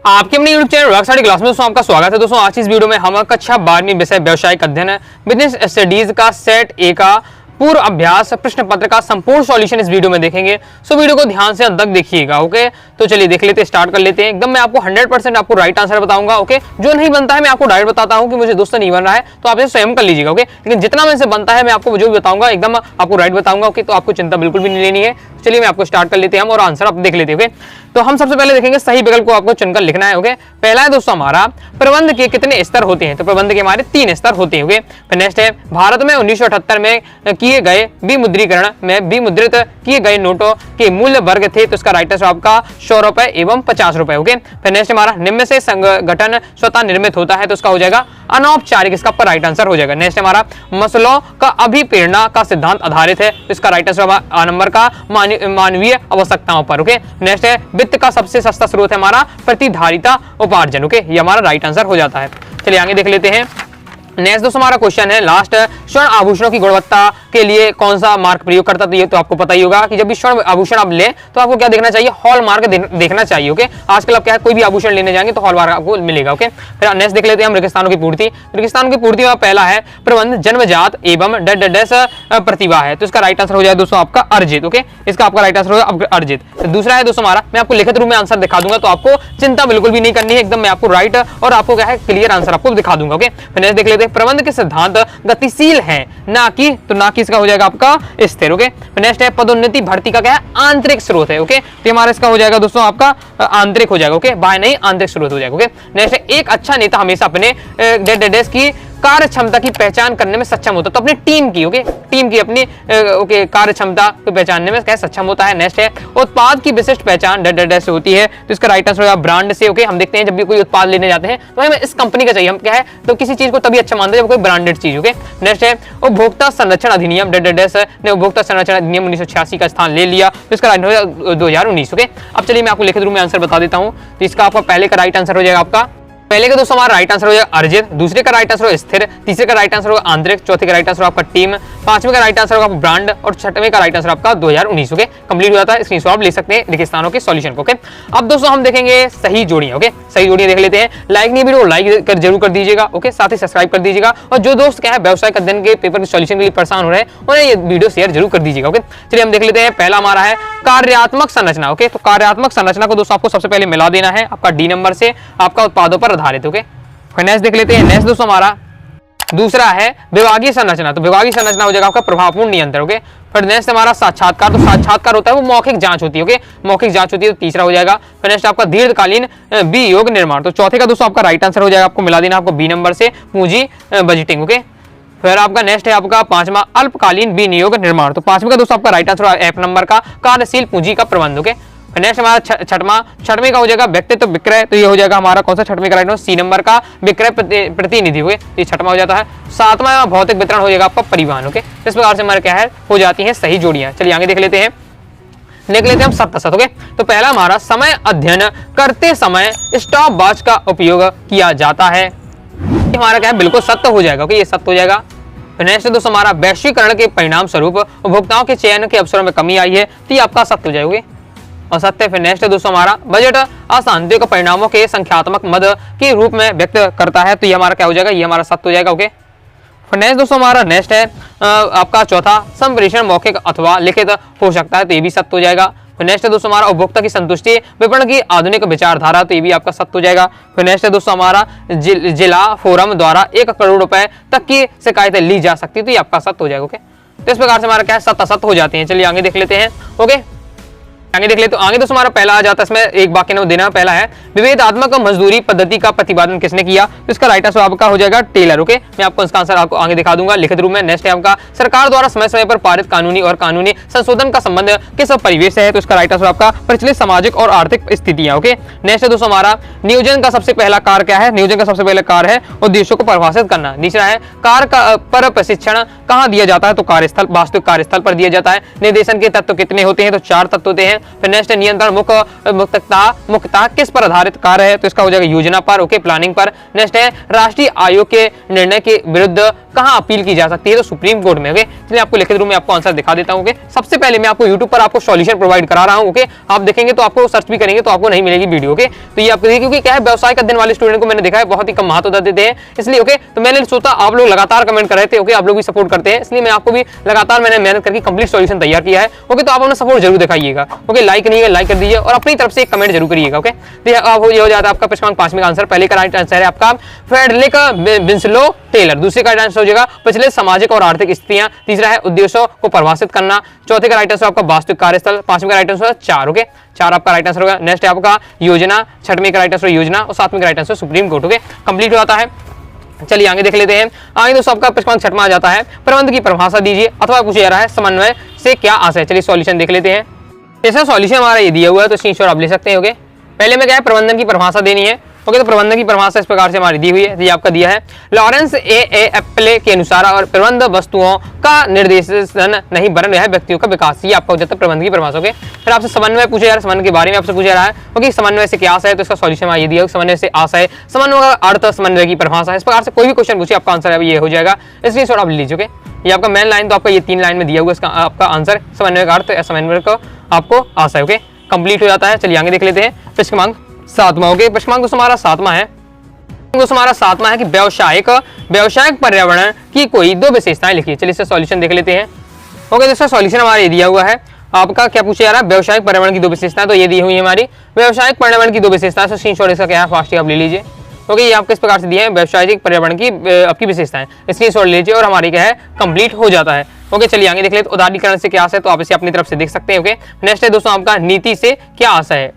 आपके अपने YouTube channel rock study class में दोस्तों आपका स्वागत है। दोस्तों आज इस वीडियो में हम कक्षा 12वीं विषय व्यावसायिक अध्ययन बिजनेस स्टडीज का सेट ए का पूर्व अभ्यास प्रश्न पत्र का संपूर्ण सॉल्यूशन इस वीडियो में देखेंगे। सो वीडियो को ध्यान से अंत तक देखिएगा। ओके, तो चलिए देख लेते हैं, स्टार्ट कर लेते हैं। एकदम मैं आपको 100% आपको राइट आंसर बताऊंगा। ओके, जो नहीं बनता है मैं आपको डायरेक्ट बताता हूं कि मुझे दोस्तों नहीं बन रहा है तो आप इसे स्वयं कर लीजिएगा। ओके, लेकिन जितना मेरे से बनता है मैं आपको जो भी बताऊंगा एकदम आपको राइट बताऊंगा। ओके, तो आपको चिंता बिल्कुल भी नहीं लेनी है। चलिए मैं आपको स्टार्ट कर लेते हैं हम और आंसर आप देख लेते हैं। ओके, तो हम सबसे पहले देखेंगे सही विकल्प को आपको चुनकर लिखना है। ओके, पहला है दोस्तों हमारा प्रबंध के कितने स्तर होते हैं, तो प्रबंध के हमारे 3 स्तर होते हैं। ओके, फिर नेक्स्ट है भारत में 1978 में किए गए विमुद्रीकरण में विमुद्रित किए गए नोटों के मूल्य वर्ग थे, तो इसका राइट आंसर आपका 100 रुपए एवं 50 रुपए। ओके, फिर नेक्स्ट हमारा निम्न से संगठन स्वतः निर्मित होता है, तो इसका हो जाएगा अनौपचारिक, इसका पर राइट आंसर हो जाएगा। नेक्स्ट हमारा मसलों का अभिप्रेरणा का सिद्धांत आधारित है, तो इसका राइट आंसर आ नंबर का मानवीय आवश्यकताओं पर। ओके, नेक्स्ट है वित्त का सबसे सस्ता स्रोत है हमारा प्रतिधारिता उपार्जन। ओके, ये हमारा राइट आंसर हो जाता है। चलिए आगे देख लेते हैं। नेक्स्ट दोस्तों हमारा क्वेश्चन है लास्ट, स्वर्ण आभूषणों की गुणवत्ता के लिए कौन सा मार्क प्रयोग करता, तो ये तो आपको पता ही होगा कि जब भी स्वर्ण आभूषण आप ले तो आपको क्या देखना चाहिए, हॉल मार्क देखना चाहिए। ओके, आजकल आप क्या है कोई भी आभूषण लेने जाएंगे तो हॉल मार्क आपको मिलेगा। ओके, फिर नेक्स्ट देख लेते हैं हम रेगिस्तानों की पूर्ति। रेगिस्तानों की पूर्ति में पहला है प्रबंध जन्मजात एवं प्रतिभा है, तो इसका राइट आंसर हो जाए दोस्तों आपका अर्जित। ओके, इसका आपका राइट आंसर होगा अर्जित। दूसरा है दोस्तों हमारा, मैं आपको लिखित रूप में आंसर दिखा दूंगा तो आपको चिंता बिल्कुल भी नहीं करनी है, एकदम मैं आपको राइट और आपको क्या है क्लियर आंसर आपको दिखा दूंगा। ओके, फिर नेक्स्ट देख लेते हैं प्रबंध के सिद्धांत गतिशील है ना कि, तो ना कि इसका हो जाएगा आपका स्थिर। ओके, नेक्स्ट है पदोन्नति भर्ती का क्या है आंतरिक स्रोत है। ओके, तो हमारा इसका हो जाएगा दोस्तों आपका आंतरिक हो जाएगा। ओके, बाह्य नहीं आंतरिक स्रोत हो जाएगा। ओके, नेक्स्ट है एक अच्छा नेता हमेशा अपने की कार्य क्षमता की पहचान करने में सक्षम होता है, तो अपनी टीम की टीम की अपनी कार्य क्षमता को पहचानने में क्या सक्षम होता है। नेक्स्ट है उत्पाद की विशिष्ट पहचान से होती है, तो इसका राइट आंसर होगा ब्रांड से। ओके, हम देखते हैं जब भी कोई उत्पाद लेने जाते हैं तो हमें इस कंपनी का चाहिए, हम क्या है तो किसी चीज को तभी अच्छा मानते हैं जब कोई ब्रांडेड चीज। ओके, नेक्स्ट है उपभोक्ता संरक्षण अधिनियम ने उपभोक्ता संरक्षण अधिनियम 1986 का स्थान ले लिया, तो इसका राइट होगा 2019। ओके, अब चलिए मैं आपको लिखित रूप में आंसर बता देता हूँ। तो इसका आपका पहले का राइट आंसर हो जाएगा आपका पहले का दोस्तों हमारा राइट आंसर हो जाएगा अर्जित, दूसरे का राइट आंसर होगा स्थिर, तीसरे का राइट आंसर होगा आंतरिक, चौथे का राइट आंसर आपका टीम, पांचवें का राइट आंसर होगा ब्रांड और छठवें का राइट आंसर आपका 2019। ओके, कंप्लीट हो जाता है। स्क्रीनशॉट आप ले सकते हैं रेगिस्तानों के सॉल्यूशन को। ओके, अब दोस्तों हम देखेंगे सही जोड़ियां। ओके, सही जोड़ियां देख लेते हैं। लाइक नहीं वीडियो लाइक कर जरूर कर दीजिएगा। ओके, साथ ही सब्सक्राइब कर दीजिएगा और जो दोस्त क्या है व्यवसायिक अध्ययन के पेपर के सॉल्यूशन के लिए परेशान हो रहे हैं उन्हें ये वीडियो शेयर जरूर कर दीजिएगा। ओके, चलिए हम देख लेते हैं। पहला हमारा है कार्यात्मक संरचना। ओके, तो कार्यात्मक संरचना को दोस्तों आपको सबसे पहले मिला देना है आपका डी नंबर से आपका उत्पादों पर आधारित। ओके, नेक्स्ट देख लेते हैं। नेक्स्ट दोस्तों हमारा दूसरा है विभागीय संरचना, तो विभागीय संरचना हो जाएगा आपका प्रभावपूर्ण नियंत्रण। ओके, फिर नेक्स्ट हमारा साक्षात्कार, तो साक्षात्कार होता है वो मौखिक जांच होती है। ओके, मौखिक जांच होती है तो तीसरा हो जाएगा। फिर नेक्स्ट आपका दीर्घकालीन विनियोग निर्माण, तो चौथे का दोस्तों आपका राइट आंसर हो जाएगा, आपको मिला देना आपको बी नंबर से पूंजी बजटिंग। ओके, फिर आपका नेक्स्ट है आपका पांचवा अल्पकालीन विनियोग निर्माण, तो पांचवें का दोस्तों आपका राइट आंसर एफ नंबर का कार्यशील पूंजी का प्रबंध। ओके, नेक्स्ट हमारा छठवें का हो जाएगा व्यक्तित्व विक्रय, तो ये हो जाएगा हमारा कौन सा छठवें का राइट सी नंबर का विक्रय प्रतिनिधि। हुए ये छठवां हो जाता है। सातवां भौतिक वितरण हो जाएगा आपका परिवहन। ओके, इस प्रकार से हमारे क्या है हो जाती है सही जोड़ियां। चलिए आगे देख लेते हैं हम सत। ओके, तो पहला हमारा समय अध्ययन करते समय स्टॉप वॉच का उपयोग किया जाता है, हमारा क्या है बिल्कुल सत्य हो जाएगा। ओके, ये सत्य हो जाएगा। नेक्स्ट दोस्तों हमारा वैश्वीकरण के परिणाम स्वरूप उपभोक्ताओं के चयन के अवसरों में कमी आई है, तो ये आपका सत्य हो जाएगा और सत्य। फिर नेक्स्ट दोस्तों हमारा बजट अशांति के परिणामों के संख्यात्मक मद के रूप में व्यक्त करता है, तो ये हमारा क्या हो जाएगा, ये हमारा सत्य हो जाएगा। ओके, फिर नेक्स्ट दोस्तों हमारा नेक्स्ट है आपका चौथा संप्रेषण मौखिक अथवा लिखित हो सकता है, तो ये भी सत्य हो जाएगा। फिर नेक्स्ट है दोस्तों हमारा उपभोक्ता की संतुष्टि विपणन की आधुनिक विचारधारा, तो ये भी आपका सत्य हो जाएगा। फिर नेक्स्ट है दोस्तों हमारा जिला फोरम द्वारा 1 करोड़ रुपए तक की शिकायतें ली जा सकती है, तो ये आपका सत्य हो जाएगा। ओके, तो इस प्रकार से हमारा क्या है सत्य असत्य हो जाते हैं। चलिए आगे देख लेते हैं। ओके, आगे देख ले तो आगे दोस्तों हमारा पहला आ जाता है, इसमें एक वाक्य नाम देना। पहला है विभेदात्मक मजदूरी पद्धति का प्रतिपादन किसने किया, तो इसका राइट आंसर आपका हो जाएगा टेलर। ओके, मैं आपको इसका आंसर आपको आगे दिखा दूंगा लिखित रूप में। नेक्स्ट है आपका सरकार द्वारा समय समय पर पारित कानूनी और कानूनी संशोधन का संबंध किस परिवेश से है, तो इसका राइट आंसर आपका प्रचलित सामाजिक और आर्थिक स्थितियां। ओके, नेक्स्ट है दोस्तों हमारा नियोजन का सबसे पहला कार्य क्या है, नियोजन का सबसे पहला कार्य है उद्देश्यों को परिभाषित करना। तीसरा है कार्य पर प्रशिक्षण कहाँ दिया जाता है, तो कार्यस्थल वास्तविक कार्यस्थल पर दिया जाता है। निर्देशन के तत्व कितने होते हैं, तो 4 तत्व होते हैं। फिर नेक्स्ट नियंत्रण मुक्तता किस पर आधारित कार्य है, तो इसका हो जाएगा योजना पर। ओके, प्लानिंग पर। नेक्स्ट है राष्ट्रीय आयोग के निर्णय के विरुद्ध कहाँ अपील की जा सकती है, तो सुप्रीम कोर्ट में। ओके, चलिए आपको लिखित रूप में आपको आंसर दिखा देता हूँ। ओके, सबसे पहले मैं आपको यूट्यूब पर आपको सॉल्यूशन प्रोवाइड करा रहा हूँ। ओके, आप देखेंगे तो आपको सर्च भी करेंगे तो आपको नहीं मिलेगी वीडियो। ओके, तो ये आपको देखिए, क्योंकि क्या है, व्यवसाय अध्ययन वाले स्टूडेंट को मैंने देखा है बहुत ही कम महत्व देते हैं, इसलिए ओके, तो मैंने सोचा आप लोग लगातार कमेंट कर रहे थे। ओके, आप लोग भी सपोर्ट करते हैं, इसलिए मैं आपको भी लगातार मैंने मेहनत करके कंप्लीट सॉल्यूशन तैयार किया है। ओके, तो आप अपना सपोर्ट जरूर दिखाइएगा। ओके, लाइक नहीं है लाइक कर दीजिए और अपनी तरफ से एक कमेंट जरूर करिएगा। ओके, तो ये हो जाता है आपका प्रश्न 5 में आंसर। पहले का राइट आंसर है आपका फ्रेडरिक विंसलो टेलर। दूसरे का राइट आंसर हो जाएगा पिछले सामाजिक और आर्थिक स्थितियां। तीसरा है उद्देश्यों को परिभाषित करना। चौथे का राइट आंसर आपका वास्तविक कार्यस्थल। पांचवें का राइट आंसर 4। ओके, 4 आपका राइट आंसर होगा। नेक्स्ट है आपका योजना। छठवें का राइट आंसर योजना और सातवें का right answer supreme court. Okay, complete हो जाता है। चलिए आगे देख लेते हैं। आगे दोस्तों आपका प्रश्न 6 आ जाता है, प्रबंध की परिभाषा दीजिए, अथवा पूछा जा रहा है समन्वय से क्या आशय। चलिए सॉल्यूशन देख लेते हैं। जैसा सॉल्यूशन हमारा ये दिया हुआ है तो स्क्रीनशॉट आप ले सकते हैं। ओके, पहले में क्या है, प्रबंधन की परिभाषा देनी है। ओके, तो प्रबंधन की परिभाषा इस प्रकार से हमारी दी हुई है, ये आपका दिया है लॉरेंस ए एप्पले के अनुसार, और प्रबंध वस्तुओं का निर्देशन नहीं वरन यह व्यक्तियों का विकास। ये आपका हो जाता है प्रबंध की परिभाषा। ओके, फिर आपसे समन्वय पूछा जा रहा है, समन्वय के बारे में आपसे पूछा जा रहा है। ओके, समन्वय से क्या आशय है, तो इसका सॉल्यूशन ये दिया है समन्वय से आशय, समन्वय का अर्थ, समन्वय की परिभाषा। इस प्रकार से कोई भी क्वेश्चन पूछे आपका आंसर ये हो जाएगा, इसलिए थोड़ा आप लीजिए। ओके, ये आपका मेन लाइन तो आपका ये 3 लाइन में दिया हुआ, इसका आपका आंसर समन्वय का अर्थ, समन्वय का आपको आशय। ओके, कंप्लीट हो जाता है। चलिए आगे देख लेते हैं प्रश्न क्रमांक 7वां। ओके, प्रश्न क्रमांक हमारा 7वां है, हमारा 7वां है कि व्यावसायिक पर्यावरण की कोई 2 विशेषताएं लिखिए। चलिए इसका सॉल्यूशन देख लेते हैं। ओके, इसका सॉल्यूशन हमारा ये दिया हुआ है, आपका क्या पूछा जा रहा है, व्यावसायिक पर्यावरण की 2 विशेषताएं, तो ये दी हुई है हमारी व्यावसायिक पर्यावरण की 2 विशेषताएं। तो स्क्रीनशॉट इसका क्या है, फास्ट आप ले लीजिए। ओके, ये आपको इस प्रकार से दिए हैं व्यावसायिक पर्यावरण की आपकी विशेषताएं, स्क्रीनशॉट ले लीजिए और हमारी क्या है कंप्लीट हो जाता है। ओके, चलिए आगे देख लेते हैं। उदारीकरण से क्या आशय है, तो आप इसे अपनी तरफ से देख सकते हैं। ओके, नेक्स्ट है दोस्तों आपका नीति से क्या आशय है।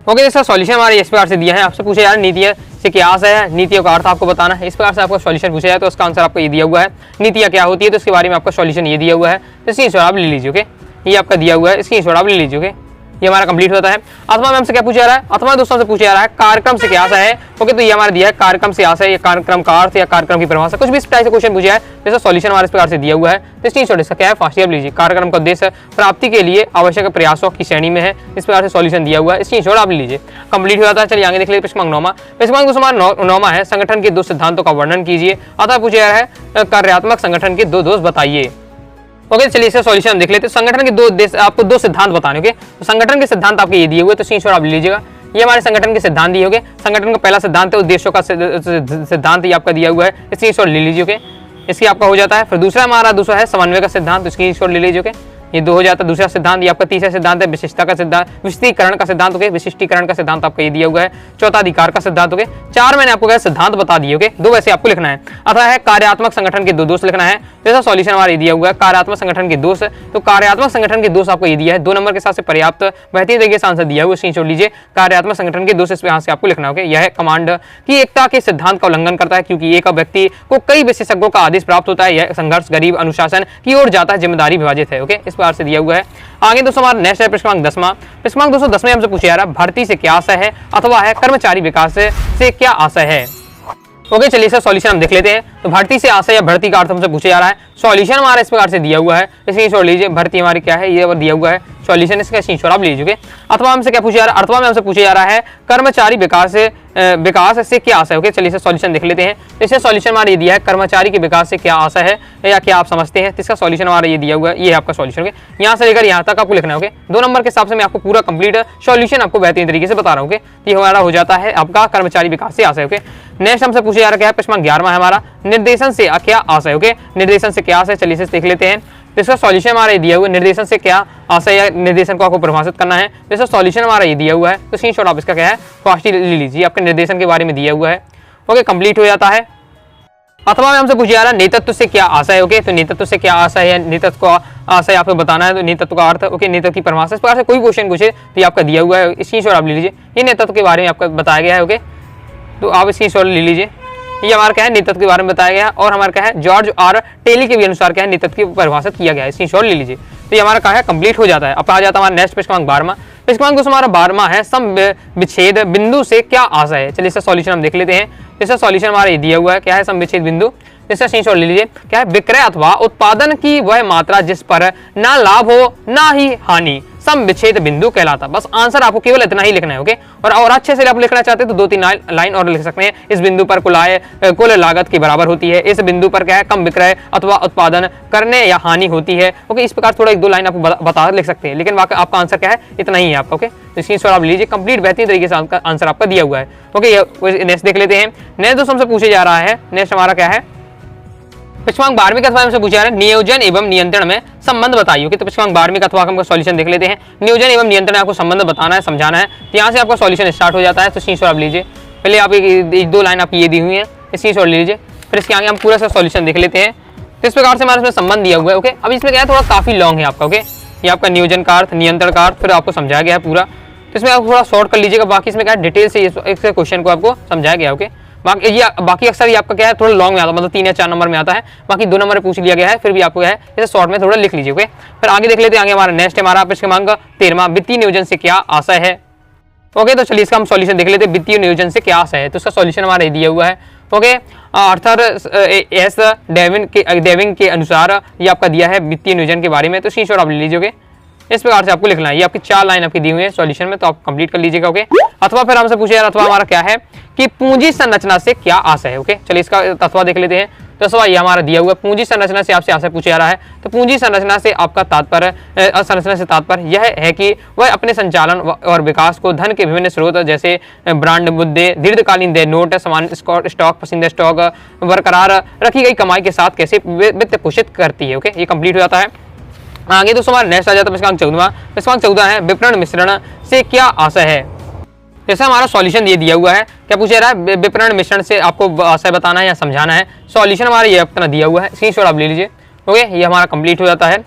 ओके, इसका सॉल्यूशन हमारे इस प्रकार से दिया है, आपसे पूछा यार नीतियां से क्या आशय है, नीतियों का अर्थ आपको बताना है। इस प्रकार से आपको सॉल्यूशन पूछा जाए तो उसका आंसर आपको ये दिया हुआ है, नीतियां क्या होती है, तो इसके बारे में आपका सॉल्यूशन ये दिया हुआ है, इसकी स्क्रीनशॉट आप ले लीजिए। ओके, ये आपका दिया हुआ है, इसकी स्क्रीनशॉट आप ले लीजिए। ओके, ये हमारा कंप्लीट होता है। अथवा में हमसे क्या पूछा जा रहा है, अथवा दोस्तों से पूछा जा रहा है कार्यक्रम से क्या आशय है। ओके, तो ये हमारा दिया है कार्यक्रम से आशय, या कार्यक्रम का अर्थ या कार्यक्रम की परिभाषा, कुछ भी इस टाइप से क्वेश्चन पूछा है, जैसा सॉल्यूशन हमारे इस प्रकार से दिया हुआ है। तो स्क्रीनशॉट इसका क्या है, फास्ट लीजिए। कार्यक्रम का उद्देश्य प्राप्ति के लिए आवश्यक प्रयासों की श्रेणी में है, इस प्रकार से सॉल्यूशन दिया हुआ है, स्क्रीनशॉट आप लीजिए। कंप्लीट हो जाता है। चलिए आगे देख लीजिए प्रश्न 9वां। प्रश्न दोस्तों हमारा 9वां है, संगठन के 2 सिद्धांतों का वर्णन कीजिए, अथवा पूछा जा रहा है कार्यात्मक संगठन के 2 दोष बताइए। ओके, चलिए इसका सॉल्यूशन देख लेते हैं। संगठन के 2 आपको 2 सिद्धांत बताने। ओके, तो संगठन के सिद्धांत आपके ये दिए हुए, तो स्क्रीनशॉट आप ले लीजिएगा। ये हमारे संगठन के सिद्धांत दिए होंगे। संगठन का पहला सिद्धांत है उद्देश्यों का सिद्धांत, ये आपका दिया हुआ है, स्क्रीनशॉट ले लीजिए। ओके, इसकी आपका हो जाता है। फिर दूसरा है समन्वय का सिद्धांत, स्क्रीनशॉट ले लीजिए। ओके, ये 2 हो जाता है दूसरा सिद्धांत। ये आपका तीसरा सिद्धांत है विशिष्टता का सिद्धांत, विशिष्टीकरण का सिद्धांत। ओके, विशिष्टीकरण का सिद्धांत आपका ये दिया हुआ है। चौथा अधिकार का सिद्धांत। ओके, 4 मैंने आपको सिद्धांत बता दिए। ओके, 2 वैसे आपको लिखना है। अथवा है कार्यात्मक संगठन के 2 दोष लिखना है, जैसा सॉल्यूशन हमारा ये दिया हुआ है कार्यात्मक संगठन के दोष। तो कार्यात्मक संगठन के दोष आपको ये दिया है, 2 नंबर के साथ से पर्याप्त बेहतरीन तरीके से आंसर दिया हुआ, स्क्रीनशॉट लीजिए। कार्यात्मक संगठन के दोष इस यहाँ से आपको लिखना है। यह कमांड की एकता के सिद्धांत का उल्लंघन करता है, क्योंकि एक व्यक्ति को कई विशेषज्ञों का आदेश प्राप्त होता है। यह संघर्ष गरीब अनुशासन की ओर जाता है, जिम्मेदारी विभाजित है। ओके, इस प्रकार से दिया हुआ है। आगे दोस्तों हमारा नेक्स्ट है प्रश्न 10वां। प्रश्न दोस्तों 10वें हमसे पूछा जा रहा है भर्ती से क्या आशय है, अथवा है कर्मचारी विकास से क्या आशय है। ओके, चलिए इसका सॉल्यूशन हम देख लेते हैं। तो भर्ती से आशय या भर्ती का अर्थ हमसे पूछा जा रहा है। सॉल्यूशन हमारा इस प्रकार से दिया हुआ है, स्क्रीनशॉट लीजिए। भर्ती हमारी क्या है, ये दिया हुआ है सॉल्यूशन, इसका स्क्रीनशॉट आप लीजिए। अथवा हमसे क्या पूछा जा रहा है, अथवा में हमसे पूछा जा रहा है कर्मचारी विकास से क्या आशय है। ओके, चलिए इसका सॉल्यूशन देख लेते हैं। इससे सॉल्यूशन हमारा ये दिया है कर्मचारी के विकास से क्या आशय है, या क्या आप समझते हैं। इसका सॉल्यूशन हमारा ये दिया हुआ है, ये है आपका सॉल्यूशन। ओके, यहाँ से लेकर यहाँ तक आपको लिखना है। ओके, 2 नंबर के हिसाब से मैं आपको पूरा कंप्लीट सॉल्यूशन आपको बेहतरीन तरीके से बता रहा हूँ। ओके, ये हमारा हो जाता है आपका कर्मचारी विकास से आशय। ओके, नेक्स्ट हमसे पूछा जा रहा है प्रश्न 11वां है हमारा, निर्देशन से क्या आशय। ओके, निर्देशन से क्या आशय, चलिए इसे देख लेते हैं। इसका सॉल्यूशन हमारा ये दिया हुआ है, निर्देशन से क्या आशय या निर्देशन को आपको परिभाषित करना है। इसका सॉल्यूशन हमारा ये दिया हुआ है, तो स्क्रीनशॉट आप इसका क्या है फास्ट ले लीजिए, आपके निर्देशन के बारे में दिया हुआ है। ओके, कंप्लीट हो जाता है। अथवा में हमसे पूछा जा रहा है नेतृत्व से क्या आशय है। ओके, तो नेतृत्व से क्या आशय है, नेतृत्व को आशय आपको बताना है, तो नेतृत्व का अर्थ। ओके, नेतृत्व की परिभाषा, इस प्रकार से कोई क्वेश्चन पूछे तो ये आपका दिया हुआ है, स्क्रीनशॉट आप ले लीजिए। ये नेतृत्व के बारे में आपको बताया गया है। ओके, तो आप स्क्रीनशॉट ले लीजिए। ये हमारा क्या है नेतृत्व के बारे में बताया गया है, और हमारा क्या है जॉर्ज आर टेली के भी अनुसार क्या है नेतृत्व की परिभाषित किया गया है, स्क्रीनशॉट ले लीजिए। तो ये हमारा क्या है कंप्लीट हो जाता है। अब आ जाता है हमारा नेक्स्ट प्रश्न 12वां। प्रश्न दोस्तों हमारा 12वां है सम विच्छेद बिंदु से क्या आशय है। चलिए इसका सॉल्यूशन हम देख लेते हैं। इसका सॉल्यूशन हमारा ये दिया हुआ है, क्या है सम विच्छेद बिंदु, इसका स्क्रीनशॉट ले लीजिए। क्या है विक्रय अथवा उत्पादन की वह मात्रा जिस पर ना लाभ हो ना ही हानि, समविच्छेद बिंदु कहलाता। बस आंसर आपको केवल इतना ही लिखना है। ओके, और अच्छे से आप लिखना चाहते हैं तो 2-3 लाइन और लिख सकते हैं। इस बिंदु पर कुल लागत के बराबर होती है। इस बिंदु पर क्या है, कम विक्रय अथवा उत्पादन करने या हानि होती है। ओके, इस प्रकार थोड़ा 1-2 लाइन आपको बता लिख सकते हैं, लेकिन आपका आंसर क्या है, इतना ही है आपका। ओके, तो स्क्रीनशॉट आप लीजिए, कंप्लीट बेहतरीन तरीके से आंसर आपका दिया हुआ है। ओके, नेक्स्ट देख लेते हैं। नेक्स्ट दोस्तों हमसे पूछे जा रहा है, नेक्स्ट हमारा क्या है, पिछवांक 12वीं कथवा से पूछा जा रहा है, नियोजन एवं नियंत्रण में संबंध बताइए। तो पिछवांक 12वीं कथवा का सॉल्यूशन देख लेते हैं। नियोजन एवं नियंत्रण में आपको संबंध बताना है, समझाना है, तो यहाँ से आपका सॉल्यूशन स्टार्ट हो जाता है। तो स्क्रीनशॉट आप लीजिए, पहले आप 1-2 लाइन आपकी ये दी हुई है, स्क्रीनशॉट ले लीजिए, फिर इसके आगे हम पूरा सा सॉल्यूशन देख लेते हैं। तो इस प्रकार से हमारे इसमें संबंध दिया हुआ है। ओके, अब इसमें क्या है, थोड़ा काफी लॉन्ग है आपका। ओके, ये आपका नियोजन का अर्थ, नियंत्रण का अर्थ, फिर आपको समझाया गया है पूरा। तो इसमें आप थोड़ा शॉर्ट कर लीजिएगा, बाकी इसमें क्या है, डिटेल से इस क्वेश्चन को आपको समझाया गया है। ओके, बाकी अक्सर ये आपका क्या है, थोड़ा लॉन्ग में आता है, मतलब 3 या 4 नंबर में आता है, बाकी 2 नंबर में पूछ लिया गया है, फिर भी आपको है इसे शॉर्ट में थोड़ा लिख लीजिए। ओके, फिर आगे देख लेते हैं। आगे हमारा नेक्स्ट हमारा पिछवांक 13वां, वित्तीय नियोजन से क्या आशय है। ओके, तो चलिए इसका हम सॉल्यूशन देख लेते हैं। वित्तीय नियोजन से क्या आशय है, तो इसका सॉल्यूशन हमारा दिया हुआ है। ओके, आर्थर एस डेविंग के अनुसार ये आपका दिया है वित्तीय नियोजन के बारे में। तो स्क्रीनशॉट आप ले लीजिए। इस प्रकार से आपको लिखना है। ये आपकी 4 लाइन आपकी दी हुई है सॉल्यूशन में, तो आप कंप्लीट कर लीजिएगा। ओके, अथवा फिर हमसे पूछे यार, अथवा हमारा क्या है कि पूंजी संरचना से क्या आशय है। ओके, चलिए इसका अथवा देख लेते हैं। तो सवाल ये हमारा दिया हुआ है, पूंजी संरचना से आपसे आशय पूछा जा रहा है। तो पूंजी संरचना से आपका तात्पर्य यह है कि वह अपने संचालन और विकास को धन के विभिन्न स्रोत जैसे ब्रांड मुद्दे, दीर्घकालीन देय नोट, सामान्य स्टॉक, पसंदीदा स्टॉक, बरकरार रखी गई कमाई के साथ कैसे वित्त पोषित करती है। ओके, ये कंप्लीट हो जाता है। आगे दोस्तों हमारा नेक्स्ट आ जाता है पिछवांक 14वां। पिछवांक 14 है, विपणन मिश्रण से क्या आशय है। जैसा हमारा सॉल्यूशन ये दिया हुआ है, क्या पूछा जा रहा है, विपणन मिश्रण से आपको आशय बताना है या समझाना है। सॉल्यूशन हमारा ये अपना दिया हुआ है, स्क्रीनशॉट आप ले लीजिए। ओके, ये हमारा कंप्लीट हो जाता है।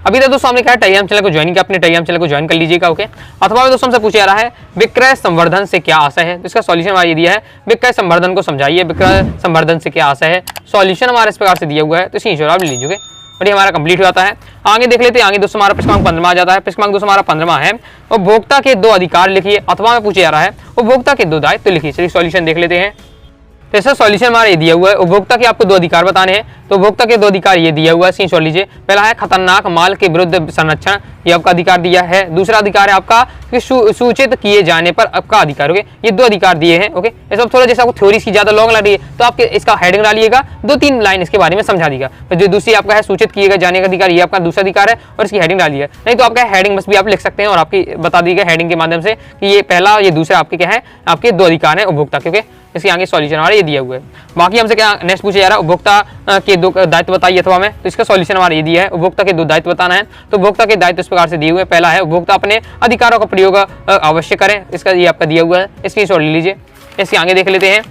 अभी तक दोस्तों हमने क्या टेलीग्राम चैनल को ज्वाइन किया, अपने टेलीग्राम चैनल को ज्वाइन कर लीजिएगा। ओके, अथवा दोस्तों हमसे पूछा जा रहा है, विक्रय संवर्धन से क्या आशय है। तो इसका सॉल्यूशन हमारा ये दिया है, विक्रय संवर्धन को समझाइए, विक्रय संवर्धन से क्या आशय है। सॉल्यूशन हमारा इस प्रकार से दिया हुआ है, तो स्क्रीनशॉट आप ले लीजिए। और ये हमारा कंप्लीट हो जाता है। आगे देख लेते हैं। आगे दोस्तों हमारा पिछवांक 15वां आ जाता है। पिछवांक दोस्तों हमारा 15वां है, उपभोक्ता के 2 अधिकार लिखिए। अथवा में पूछा जा रहा है, उपभोक्ता के 2 दायित्व लिखिए। चलिए सॉल्यूशन देख लेते हैं। तो इसका सॉल्यूशन हमारा ये दिया हुआ है, उपभोक्ता के आपको 2 अधिकार बताने हैं। तो उपभोक्ता के 2 अधिकार ये दिया हुआ है, स्क्रीनशॉट लीजिए। पहला है खतरनाक माल के विरुद्ध संरक्षण, ये आपका अधिकार दिया है। दूसरा अधिकार है आपका कि सूचित किए जाने पर आपका अधिकार। ओके, ये 2 अधिकार दिए हैं। ओके, ये सब थोड़ा जैसे आपको थ्योरी की ज्यादा लॉन्ग लग रही है तो आपके इसका हेडिंग डालिएगा, 2-3 लाइन इसके बारे में समझा दीजिएगा। फिर जो दूसरी आपका है सूचित किए जाने का अधिकार, ये आपका दूसरा अधिकार है और इसकी हेडिंग डालिए। नहीं तो आपका हेडिंग बस भी आप लिख सकते हैं और आपकी बता दीजिएगा हेडिंग के माध्यम से कि ये पहला ये दूसरा आपके क्या है, आपके 2 अधिकार है उपभोक्ता के। ओके, इसके आगे सॉल्यूशन हमारा ये दिया हुआ है। बाकी हमसे क्या नेक्स्ट पूछा जा रहा है, उपभोक्ता के 2 दायित्व बताइए अथवा में। तो इसका सॉल्यूशन हमारा ये दिया है, उपभोक्ता के 2 दायित्व बताना है। तो उपभोक्ता के दायित्व इस प्रकार से दिए हुए, पहला है उपभोक्ता अपने अधिकारों का प्रयोग अवश्य करें। इसका ये आपका दिया हुआ है, इसकी शॉर्ट ले लीजिए। इसके आगे देख लेते हैं।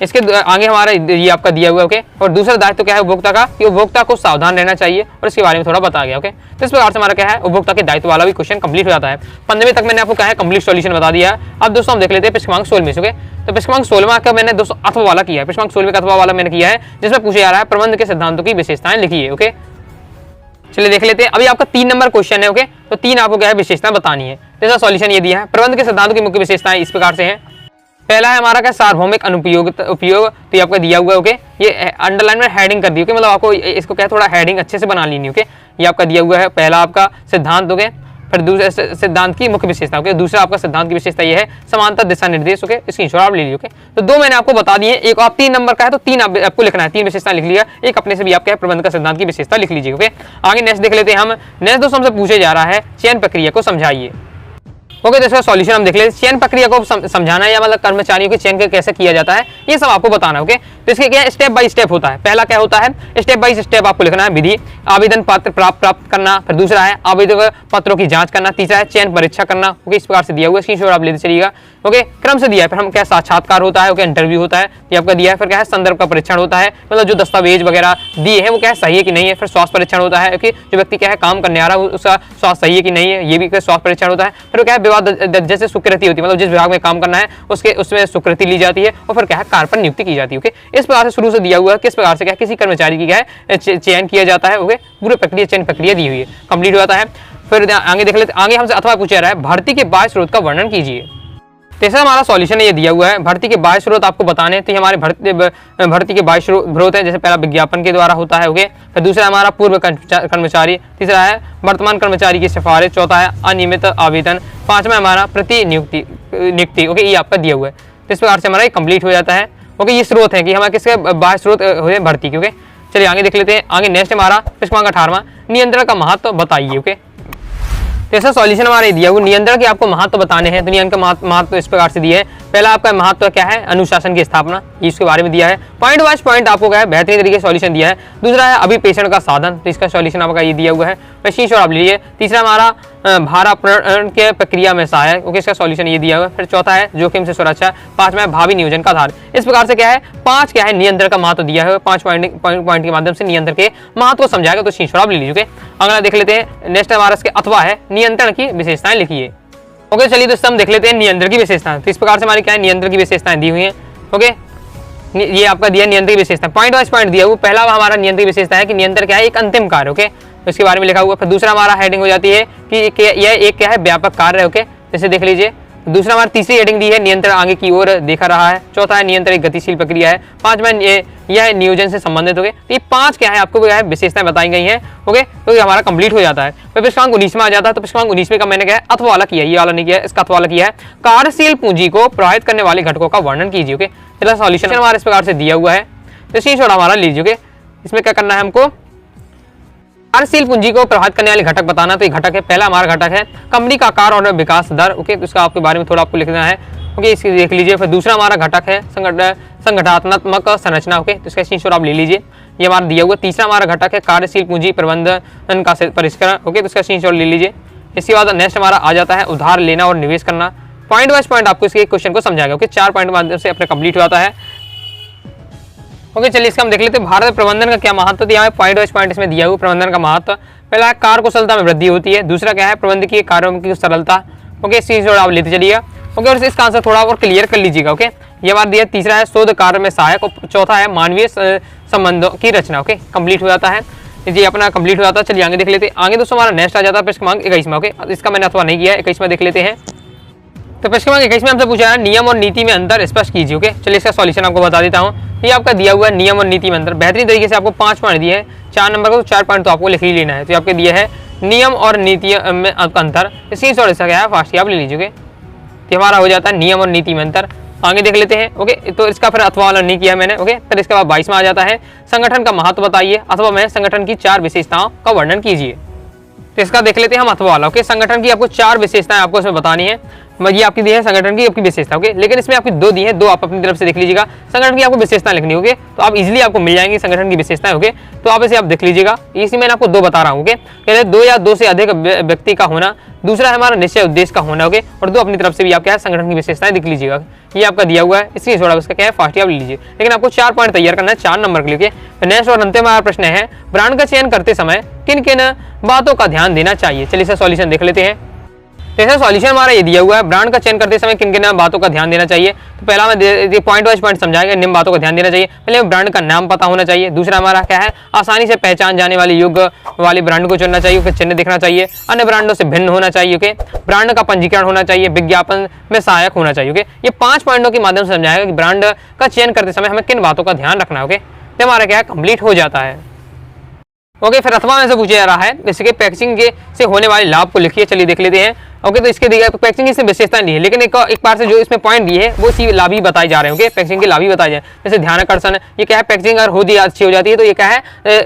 इसके आगे हमारा ये आपका दिया हुआ है। ओके, और दूसरा दायित्व क्या है उपभोक्ता का, कि उपभोक्ता को सावधान रहना चाहिए और इसके बारे में थोड़ा बताया गया। ओके, तो इस प्रकार से हमारा क्या है, उपभोक्ता के दायित्व वाला भी क्वेश्चन कंप्लीट हो जाता है। 15वें तक मैंने आपको क्या है कंप्लीट सॉल्यूशन बता दिया है। अब दोस्तों हम देख लेते हैं पिछवांक 16 में। ओके, तो पिछवांक 16वां का मैंने दोस्तों अथवा वाला किया है। पिछवांक 16वें का अथवा वाला मैंने किया है, जिसमें पूछा जा रहा है प्रबंध के सिद्धांतों की विशेषताएं लिखिए। ओके, चलिए देख लेते हैं। अभी आपका 3 नंबर क्वेश्चन है। ओके, तो 3 आपको क्या है विशेषताएं बतानी है। तो इसका सॉल्यूशन ये दिया है, प्रबंध के सिद्धांतों की मुख्य विशेषताएं इस प्रकार से हैं। पहला है हमारा क्या सार्वभौमिक अनुपयोग, तो ये आपका दिया हुआ है। ओके, ये अंडरलाइन में हेडिंग कर दी। ओके, मतलब आपको इसको क्या थोड़ा हेडिंग अच्छे से बना लेनी। ओके, ये आपका दिया हुआ है, पहला आपका सिद्धांत। ओके, फिर दूसरे सिद्धांत की मुख्य विशेषता। ओके, दूसरा आपका सिद्धांत की विशेषता ये है समांतर दिशा निर्देश। ओके, इसकी शॉर्ट आप ले लीजिए। ओके, तो 2 मैंने आपको बता दिए, एक आप 3 नंबर का है तो 3 आपको लिखना है, 3 विशेषता लिख लिया, एक अपने से भी आपके प्रबंध का सिद्धांत की विशेषता लिख लीजिए। ओके, आगे नेक्स्ट देख लेते हैं हम। नेक्स्ट दोस्तों हमसे पूछे जा रहा है चयन प्रक्रिया को समझाइए। ओके, तो इसका सॉल्यूशन हम देख लेते हैं। चयन प्रक्रिया को समझाना है या मतलब कर्मचारियों के चयन कैसे किया जाता है, ये सब आपको बताना है। ओके, तो इसके क्या स्टेप बाय स्टेप होता है। पहला क्या होता है, स्टेप बाय स्टेप आपको लिखना है। विधि, आवेदन पत्र प्राप्त करना, फिर दूसरा है आवेदन पत्रों की जांच करना, तीसरा है चयन परीक्षा करना। ओके, इस प्रकार से दिया हुआ है, स्क्रीनशॉट आप लेते चलिएगा। ओके, क्रम से दिया है। फिर हम क्या साक्षात्कार होता है। ओके, इंटरव्यू होता है, ये आपका दिया है। फिर क्या है संदर्भ का परीक्षण होता है, मतलब जो दस्तावेज वगैरह दिए हैं वो क्या है सही है कि नहीं है। फिर स्वास्थ्य परीक्षण होता है कि जो व्यक्ति क्या है काम करने आ रहा है उसका स्वास्थ्य सही है कि नहीं है, ये भी स्वास्थ्य परीक्षण होता है। फिर क्या है विवाद जैसे स्वीकृति होती है, मतलब जिस विभाग में काम करना है उसमें स्वीकृति ली जाती है और फिर क्या है कार्य पर नियुक्ति की जाती है। ओके, इस प्रकार से शुरू से दिया हुआ है किस प्रकार से क्या किसी कर्मचारी की क्या है चयन किया जाता है। ओके, पूरी प्रक्रिया चयन प्रक्रिया दी हुई है, कंप्लीट हो जाता है। फिर आगे देख लेते, आगे हमसे अथवा पूछा रहा है भर्ती के बाह्य स्रोत का वर्णन कीजिए। तीसरा हमारा सॉल्यूशन ये दिया हुआ है, भर्ती के बाह्य स्रोत आपको बताने। तो ये हमारे भर्ती के बाह्य स्रोत है, जैसे पहला विज्ञापन के द्वारा होता है, ओके। फिर दूसरा हमारा पूर्व कर्मचारी, तीसरा है वर्तमान कर्मचारी की सिफारिश, चौथा है अनियमित आवेदन, पांचवा हमारा प्रति नियुक्ति, ओके। ये आपका दिया हुआ है। तो इस प्रकार से हमारा कंप्लीट हो जाता है, ओके। ये स्रोत है कि हमारे किसके बाह्य स्रोत हुए भर्ती के, ओके। चलिए आगे देख लेते हैं। आगे नेक्स्ट हमारा प्रश्न 18वां, नियंत्रण का महत्व बताइए, ओके। ऐसा सॉल्यूशन हमारे दिया हुआ, नियंत्रण के आपको महत्व बताने हैं। तो नियंत्रण का महत्व इस प्रकार से दिया है। पहला आपका महत्व क्या है, अनुशासन की स्थापना, इसके बारे में दिया है। पॉइंट वाइज पॉइंट आपको क्या है, बेहतरीन तरीके से सॉल्यूशन दिया है। दूसरा है अभिप्रेषण का साधन, तो इसका सॉल्यूशन आपका ये दिया हुआ है, शीर्ष और आप लीजिए। तीसरा हमारा भारापण के प्रक्रिया में सहायक, ओके, इसका सॉल्यूशन ये दिया हुआ है। फिर चौथा है जोखिम से सुरक्षा, पांचवा है भावी नियोजन का आधार। इस प्रकार से क्या है, पांच क्या है, नियंत्रण का महत्व दिया है। 5 पॉइंट के माध्यम से नियंत्रण के महत्व को समझाएगा। तो शीर्ष और आप ले लीजिए। अगला देख लेते हैं। नेक्स्ट हमारा इसके अथवा है, नियंत्रण की विशेषताएं लिखिए, ओके। चलिए दोस्तों हम देख लेते हैं नियंत्रण की विशेषताएं। तो इस प्रकार से हमारी क्या है, नियंत्रण की विशेषताएं दी हुई हैं, ओके। ये आपका दिया नियंत्रण की विशेषता, पॉइंट वाइज पॉइंट दिया हुआ। पहला हमारा नियंत्रण की विशेषता है कि नियंत्रण क्या है, एक अंतिम कार्य, ओके, तो इसके बारे में लिखा हुआ। फिर दूसरा हमारा हेडिंग हो जाती है कि यह एक क्या है, व्यापक कार्य है, ओके, जैसे देख लीजिए। दूसरा हमारी तीसरी हेडिंग दी है, नियंत्रण आगे की ओर देखा रहा है। चौथा है नियंत्रण एक गतिशील प्रक्रिया है। पांचवा यह नियोजन से संबंधित, ओके। तो ये 5 क्या है, आपको क्या है, विशेषताएं बताई गई हैं, ओके। तो ये हमारा कंप्लीट हो जाता है। फिर प्रश्नांक 19 में आ जाता है। तो प्रश्नांक 19 का मैंने क्या है, अथवा वाला किया, ये वाला नहीं किया, इसका अथवा वाला किया है। कार्यशील पूंजी को प्रभावित करने वाले घटकों का वर्णन कीजिए, ओके। चलो सॉल्यूशन हमारा इस प्रकार से दिया हुआ है। तो शीर्ष हमारा लीजिए, ओके। इसमें क्या करना है हमको, कार्यशील पूंजी को प्रभावित करने वाले घटक बताना। तो ये घटक है, पहला हमारा घटक है कंपनी का आकार और विकास दर, ओके। तो इसका आपके बारे में थोड़ा आपको लिखना है, ओके, इसकी देख लीजिए। फिर दूसरा हमारा घटक है संगठनात्मक संरचना, ओके, तो इसका स्क्रीनशॉट आप ले लीजिए, ये हमारा दिया हुआ। तीसरा हमारा घटक है कार्यशील पूंजी प्रबंधन का परिष्करण, ओके, तो इसका स्क्रीनशॉट ले लीजिए। इसके बाद नेक्स्ट हमारा आ जाता है उधार लेना और निवेश करना। पॉइंट वाइज पॉइंट आपको इसके क्वेश्चन को समझाएगा, ओके। 4 पॉइंट के माध्यम से अपने कंप्लीट हो जाता है, ओके। चलिए इसका हम देख लेते हैं, भारत में प्रबंधन का क्या महत्व दिया है। पॉइंट वाइज पॉइंट इसमें दिया हुआ प्रबंधन का महत्व। पहला है कार्यकुशलता में वृद्धि होती है। दूसरा क्या है, प्रबंधकीय कार्यों की सरलता, ओके, इस चीज आप लेते चलिएगा, ओके। और इसका आंसर थोड़ा और क्लियर कर लीजिएगा, ओके। ये बात दिया। तीसरा है शोध कार्य में सहायक, और चौथा है मानवीय संबंधों की रचना, ओके, कंप्लीट हो जाता है, जी अपना कंप्लीट हो जाता है। चलिए आगे देख लेते हैं। आगे दोस्तों हमारा नेक्स्ट आ जाता है प्रश्न क्रमांक 21 में, ओके। इसका मैंने अथवा नहीं किया है, 21 में देख लेते हैं। तो प्रश्न क्रमांक 21 में हमसे पूछा है नियम और नीति में अंतर स्पष्ट कीजिए, ओके। चलिए इसका सॉल्यूशन आपको बता देता हूँ। ये आपका दिया हुआ है नियम और नीति में अंतर, बेहतरीन तरीके से आपको 5 पॉइंट दिए हैं। 4 नंबर का, तो 4 पॉइंट तो आपको लिख ही लेना है। तो आपके दिया है नियम और नीति में अंतर, इसी और इसका क्या है, फास्ट आप ले लीजिए, तो हमारा हो जाता है नियम और नीति में अंतर। आगे देख लेते हैं, ओके। तो इसका फिर अथवा वाला नहीं किया मैंने, ओके। फिर इसके बाद 22 में आ जाता है संगठन का महत्व बताइए, अथवा में संगठन की 4 विशेषताओं का वर्णन कीजिए। तो इसका देख लेते हैं हम अथवा वाला, ओके। संगठन की आपको 4 विशेषताएं आपको इसमें बतानी है। ये आपकी दी है संगठन की आपकी विशेषता, ओके। लेकिन इसमें आपकी 2 दी है, 2 आप अपनी तरफ से देख लीजिएगा। संगठन की आपको विशेषताएं लिखनी होगी, तो आप इजीली आपको मिल जाएंगी संगठन की विशेषताएं, ओके। तो आप इसे आप देख लीजिएगा। इसी मैंने आपको 2 बता रहा हूँ, ओके। पहले 2 या 2 से अधिक व्यक्ति का होना, दूसरा है हमारा निश्चय उद्देश्य का होना, ओके। और 2 अपनी तरफ से भी आप क्या है, संगठन की विशेषताएं दिख लीजिएगा। ये आपका दिया हुआ है, इसलिए थोड़ा उसका क्या है, फास्ट आप ले लीजिए। लेकिन आपको 4 पॉइंट तैयार करना है, 4 नंबर के लिए। नेक्स्ट और अंतिम हमारा प्रश्न है ब्रांड का चयन करते समय किन किन बातों का ध्यान देना चाहिए। चलिए इसका सॉल्यूशन देख लेते हैं। जैसा सॉल्यूशन हमारा ये दिया हुआ है, ब्रांड का चयन करते समय किन किन बातों का ध्यान देना चाहिए। तो पहला मैं पॉइंट वाइज पॉइंट समझाएगा, निम्न बातों का ध्यान देना चाहिए। पहले ब्रांड का नाम पता होना चाहिए। दूसरा हमारा क्या है, आसानी से पहचान जाने वाले योग्य वाले ब्रांड को चुनना चाहिए, फिर चिन्ह दिखना चाहिए, अन्य ब्रांडों से भिन्न होना चाहिए, ओके। ब्रांड का पंजीकरण होना चाहिए, विज्ञापन में सहायक होना चाहिए, ओके। ये 5 पॉइंटों के माध्यम से समझाएगा कि ब्रांड का चयन करते समय हमें किन बातों का ध्यान रखना है, ओके। तो हमारा क्या है, कंप्लीट हो जाता है, ओके। फिर अथवा में से पूछा जा रहा है इसके पैकेजिंग के से होने वाले लाभ को लिखिए। चलिए देख लेते हैं, ओके। तो इसके दिया पैकेजिंग से विशेषता नहीं है, लेकिन एक बार से जो इसमें पॉइंट दिए हैं वो सी लाभ ही बताए जा रहे हैं, ओके। पैकेजिंग के लाभ ही बताए जाए, जैसे ध्यान आकर्षण, ये क्या है, पैकेजिंग अगर होती अच्छी हो जाती है तो ये क्या है,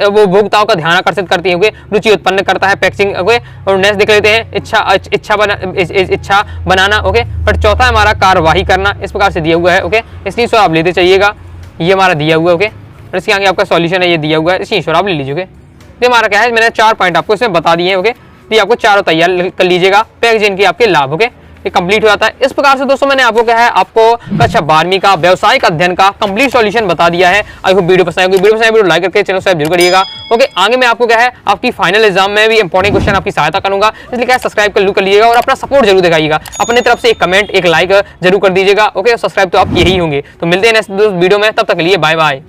वो उपभोक्ताओं का ध्यान आकर्षित करती है, ओके। रुचि उत्पन्न करता है पैकेजिंग, ओके। और नेक्स्ट देख लेते हैं इच्छा बनाना, ओके। पर चौथा हमारा कार्यवाही करना, इस प्रकार से दिया हुआ है, ओके। इसलिए इसको आप लेते चाहिएगा, ये हमारा दिया हुआ है, ओके। और इसके आगे आपका सॉल्यूशन है, ये दिया हुआ है, इसलिए आप ले लीजिए, ओके। ये हमारा क्या है, मैंने 4 पॉइंट आपको इसमें बता दिए हैं, ओके। तो ये आपको चारों तैयार कर लीजिएगा, पैकेजिंग के आपके लाभ, ओके। ये कंप्लीट हो जाता है। इस प्रकार से दोस्तों मैंने आपको क्या है, आपको कक्षा 12वीं का व्यावसायिक अध्ययन का कंप्लीट सॉल्यूशन बता दिया है। आई होप वीडियो पसंद आएगी, वीडियो लाइक करके चैनल सब्सक्राइब जरूर करिएगा, ओके। आगे मैं आपको क्या है, आपकी फाइनल एग्जाम में भी इंपॉर्टेंट क्वेश्चन आपकी सहायता करूंगा, इसलिए क्या सब्सक्राइब कर लीजिएगा और अपना सपोर्ट जरूर दिखाइएगा। अपनी तरफ से एक कमेंट, एक लाइक जरूर कर दीजिएगा, ओके। सब्सक्राइब तो आप किए ही होंगे। तो मिलते हैं नेक्स्ट वीडियो में, तब तक के लिए बाय बाय।